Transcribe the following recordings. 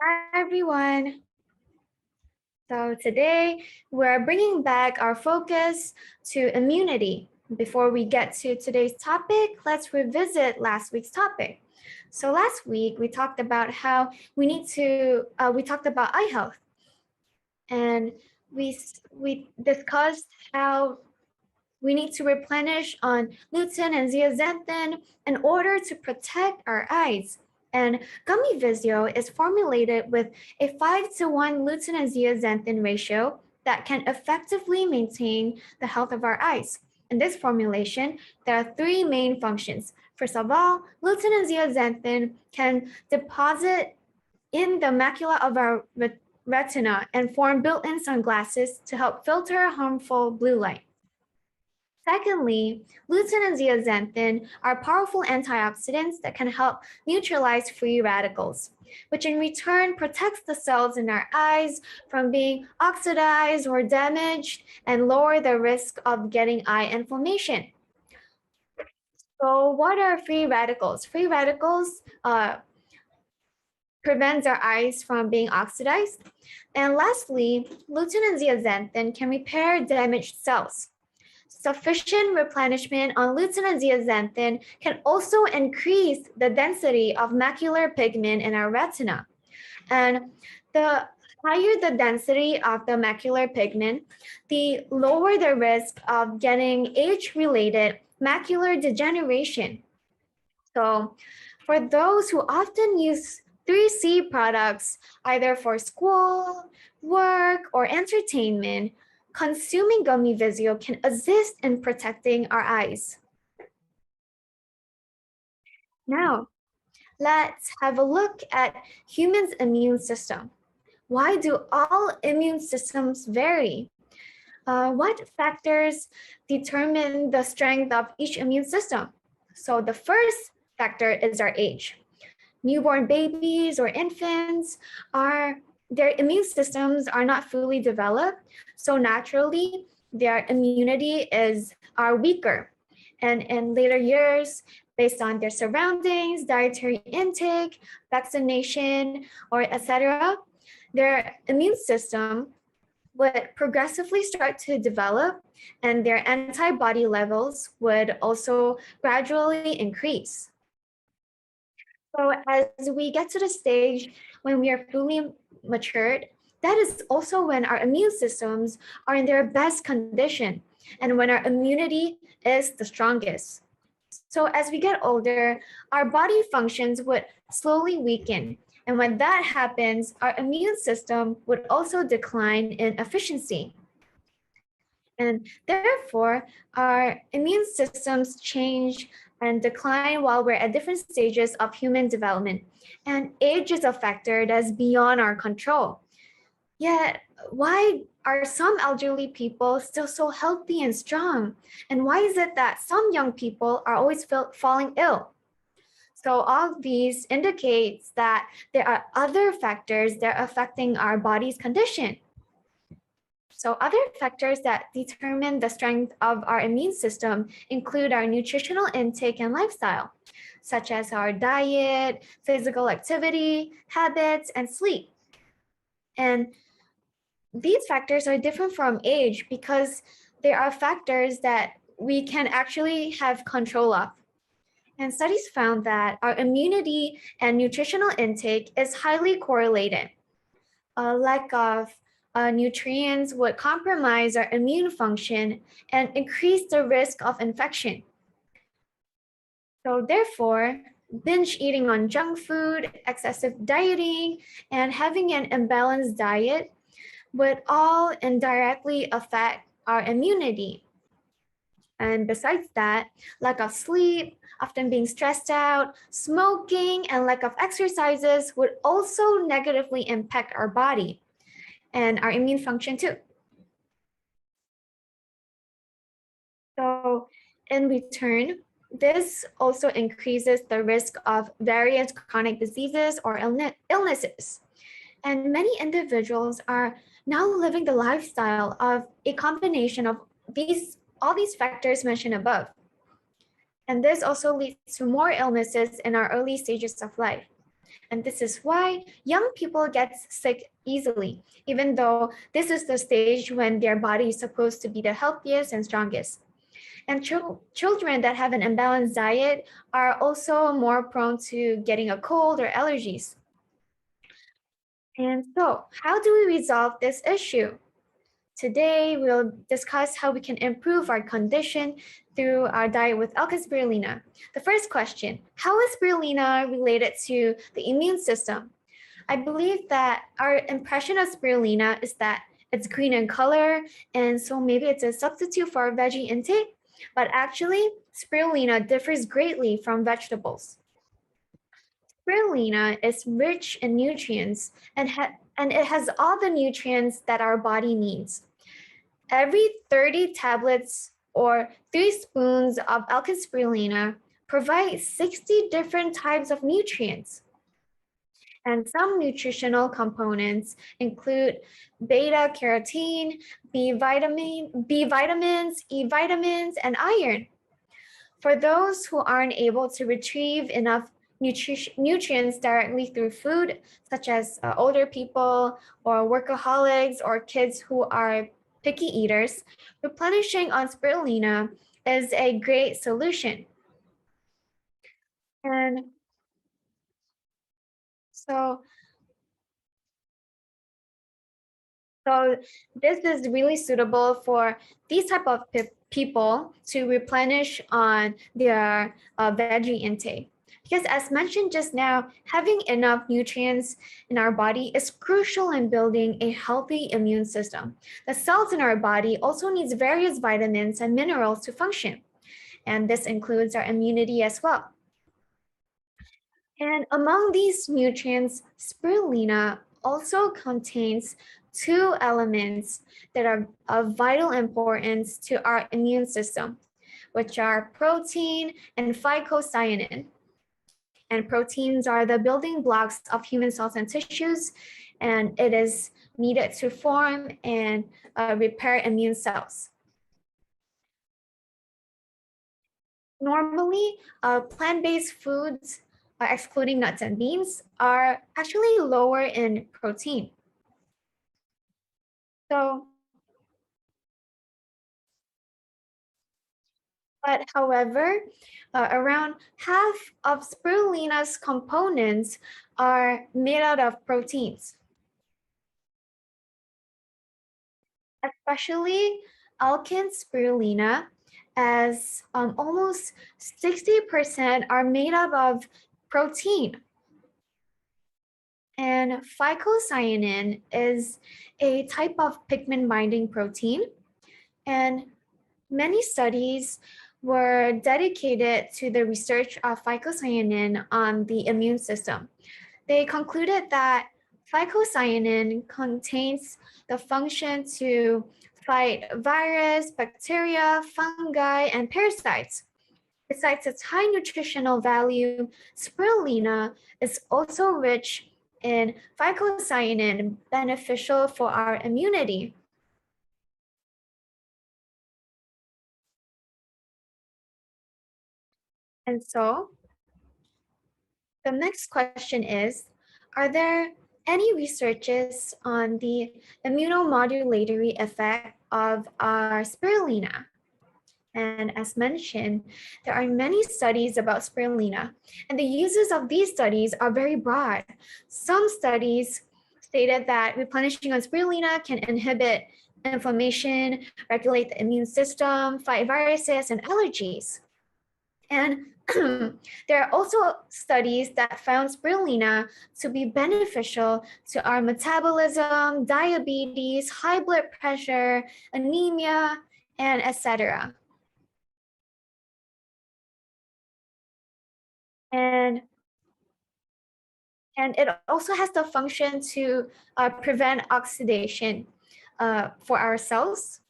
Hi, everyone. So today we're bringing back our focus to immunity. Before we get to today's topic, let's revisit last week's topic. So last week we talked about how we talked about eye health, and we discussed how we need to replenish on lutein and zeaxanthin in order to protect our eyes. And gummy Visio is formulated with a 5-to-1 lutein and zeaxanthin ratio that can effectively maintain the health of our eyes. In this formulation, there are three main functions. First of all, lutein and zeaxanthin can deposit in the macula of our retina and form built-in sunglasses to help filter harmful blue light. Secondly, lutein and zeaxanthin are powerful antioxidants that can help neutralize free radicals, which in return protects the cells in our eyes from being oxidized or damaged and lower the risk of getting eye inflammation. So what are free radicals? Free radicals prevents our eyes from being oxidized. And lastly, lutein and zeaxanthin can repair damaged cells. Sufficient replenishment on lutein and zeaxanthin can also increase the density of macular pigment in our retina. And the higher the density of the macular pigment, the lower the risk of getting age-related macular degeneration. So for those who often use 3C products, either for school, work, or entertainment, consuming gummy Visio can assist in protecting our eyes. Now, let's have a look at humans' immune system. Why do all immune systems vary? What factors determine the strength of each immune system? So the first factor is our age. Newborn babies or infants their immune systems are not fully developed, so naturally their immunity are weaker. And in later years, based on their surroundings, dietary intake, vaccination, or etc., their immune system would progressively start to develop, and their antibody levels would also gradually increase. So as we get to the stage when we are fully matured, that is also when our immune systems are in their best condition and when our immunity is the strongest. So as we get older, our body functions would slowly weaken. And when that happens, our immune system would also decline in efficiency. And therefore, our immune systems change and decline while we're at different stages of human development. And age is a factor that's beyond our control. Yet, why are some elderly people still so healthy and strong? And why is it that some young people are always falling ill? So all these indicates that there are other factors that are affecting our body's condition. So other factors that determine the strength of our immune system include our nutritional intake and lifestyle, such as our diet, physical activity, habits, and sleep. And these factors are different from age because they are factors that we can actually have control of. And studies found that our immunity and nutritional intake is highly correlated. A lack of nutrients would compromise our immune function and increase the risk of infection. So therefore, binge eating on junk food, excessive dieting, and having an imbalanced diet would all indirectly affect our immunity. And besides that, lack of sleep, often being stressed out, smoking, and lack of exercises would also negatively impact our body and our immune function too. So in return, this also increases the risk of various chronic diseases or illnesses. And many individuals are now living the lifestyle of a combination of all these factors mentioned above. And this also leads to more illnesses in our early stages of life. And this is why young people get sick easily, even though this is the stage when their body is supposed to be the healthiest and strongest. And children that have an imbalanced diet are also more prone to getting a cold or allergies. And so, how do we resolve this issue? Today, we'll discuss how we can improve our condition through our diet with Spirulina. The first question, how is spirulina related to the immune system? I believe that our impression of spirulina is that it's green in color, and so maybe it's a substitute for our veggie intake, but actually, spirulina differs greatly from vegetables. Spirulina is rich in nutrients and it has all the nutrients that our body needs. Every 30 tablets or 3 spoons of ELKEN spirulina provide 60 different types of nutrients. And some nutritional components include beta carotene, B vitamins, E vitamins, and iron. For those who aren't able to retrieve enough nutrients directly through food, such as older people or workaholics or kids who are picky eaters, replenishing on spirulina is a great solution. And so, so this is really suitable for these type of people to replenish on their veggie intake. Because as mentioned just now, having enough nutrients in our body is crucial in building a healthy immune system. The cells in our body also needs various vitamins and minerals to function, and this includes our immunity as well. And among these nutrients, spirulina also contains 2 elements that are of vital importance to our immune system, which are protein and phycocyanin. And proteins are the building blocks of human cells and tissues, and it is needed to form and repair immune cells. Normally, plant-based foods, excluding nuts and beans, are actually lower in protein. So, but however, around half of spirulina's components are made out of proteins, especially ELKEN spirulina, as almost 60% are made up of protein. And phycocyanin is a type of pigment binding protein, and many studies were dedicated to the research of phycocyanin on the immune system. They concluded that phycocyanin contains the function to fight virus, bacteria, fungi, and parasites. Besides its high nutritional value, spirulina is also rich in phycocyanin, beneficial for our immunity. And so, the next question is, are there any researches on the immunomodulatory effect of our spirulina? And as mentioned, there are many studies about spirulina, and the uses of these studies are very broad. Some studies stated that replenishing on spirulina can inhibit inflammation, regulate the immune system, fight viruses and allergies. And there are also studies that found spirulina to be beneficial to our metabolism, diabetes, high blood pressure, anemia, and etc. And it also has the function to prevent oxidation for our cells.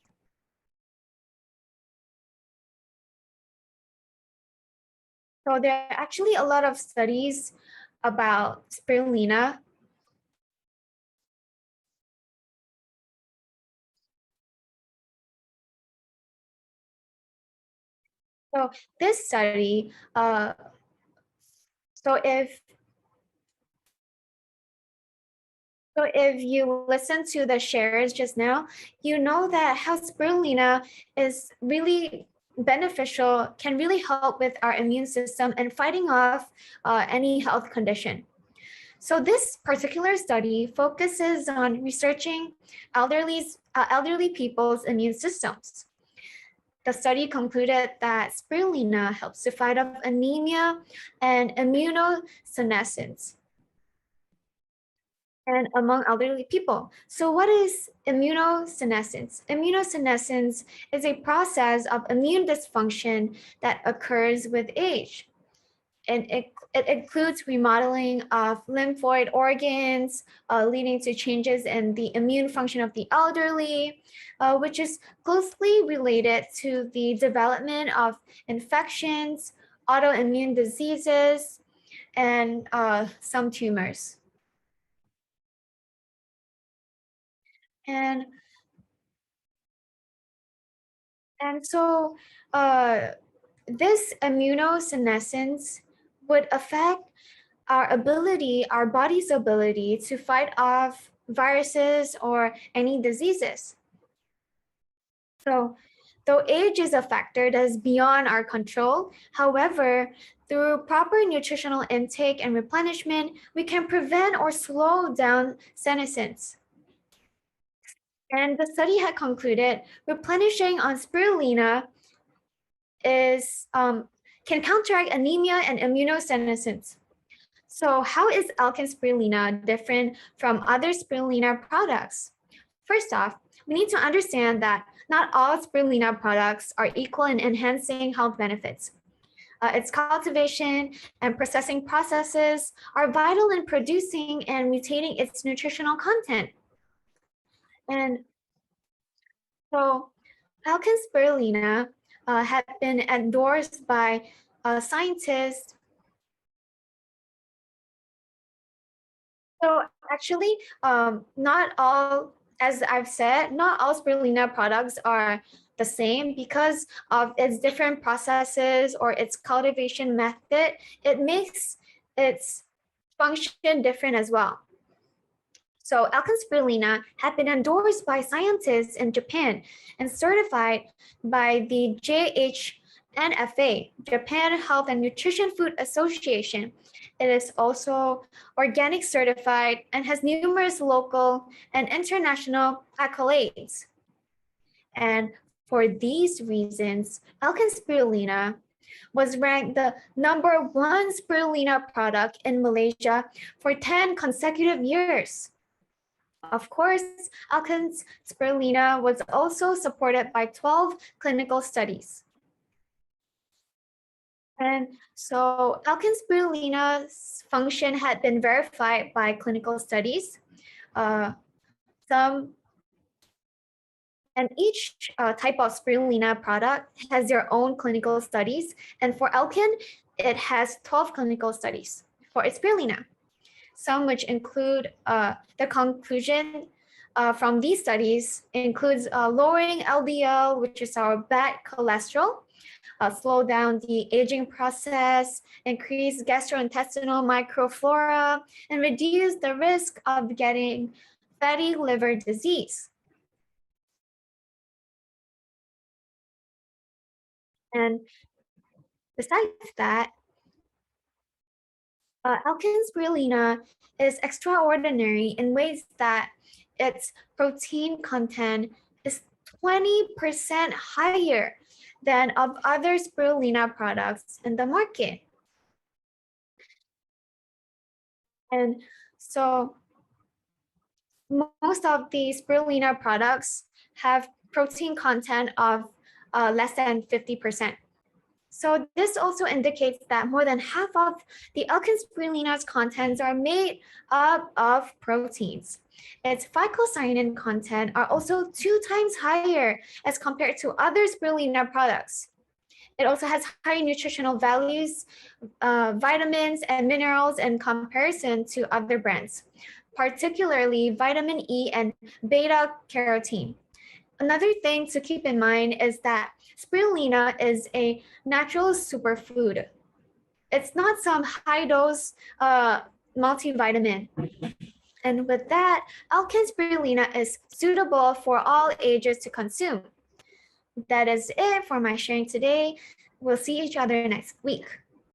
So there are actually a lot of studies about spirulina. So this study, so if So if you listen to the shares just now, you know that how spirulina is really beneficial, can really help with our immune system and fighting off any health condition. So this particular study focuses on researching elderly people's immune systems. The study concluded that spirulina helps to fight off anemia and immunosenescence and among elderly people. So what is immunosenescence? Immunosenescence is a process of immune dysfunction that occurs with age. And it includes remodeling of lymphoid organs, leading to changes in the immune function of the elderly, which is closely related to the development of infections, autoimmune diseases, and some tumors. And And so this immunosenescence would affect our body's ability to fight off viruses or any diseases. So though age is a factor that is beyond our control, however, through proper nutritional intake and replenishment, we can prevent or slow down senescence. And the study had concluded replenishing on spirulina is can counteract anemia and immunosenescence. So how is ELKEN spirulina different from other spirulina products? First off, we need to understand that not all spirulina products are equal in enhancing health benefits. Its cultivation and processing processes are vital in producing and retaining its nutritional content. And so ELKEN spirulina had been endorsed by scientists. So actually, not all, as I've said, not all spirulina products are the same because of its different processes or its cultivation method. It makes its function different as well. So ELKEN spirulina had been endorsed by scientists in Japan and certified by the JHNFA, Japan Health and Nutrition Food Association. It is also organic certified and has numerous local and international accolades. And for these reasons, ELKEN spirulina was ranked the #1 spirulina product in Malaysia for 10 consecutive years. Of course, ELKEN's spirulina was also supported by 12 clinical studies. And so ELKEN spirulina's function had been verified by clinical studies. And each type of spirulina product has their own clinical studies. And for ELKEN, it has 12 clinical studies for its spirulina. Some which include the conclusion from these studies includes lowering LDL, which is our bad cholesterol, slow down the aging process, increase gastrointestinal microflora, and reduce the risk of getting fatty liver disease. And besides that, ELKEN spirulina is extraordinary in ways that its protein content is 20% higher than of other spirulina products in the market. And so most of the spirulina products have protein content of less than 50%. So this also indicates that more than half of the ELKEN spirulina's contents are made up of proteins. Its phycocyanin content are also 2 times higher as compared to other spirulina products. It also has high nutritional values, vitamins and minerals in comparison to other brands, particularly vitamin E and beta carotene. Another thing to keep in mind is that spirulina is a natural superfood. It's not some high dose multivitamin. And with that, ELKEN Spirulina is suitable for all ages to consume. That is it for my sharing today. We'll see each other next week.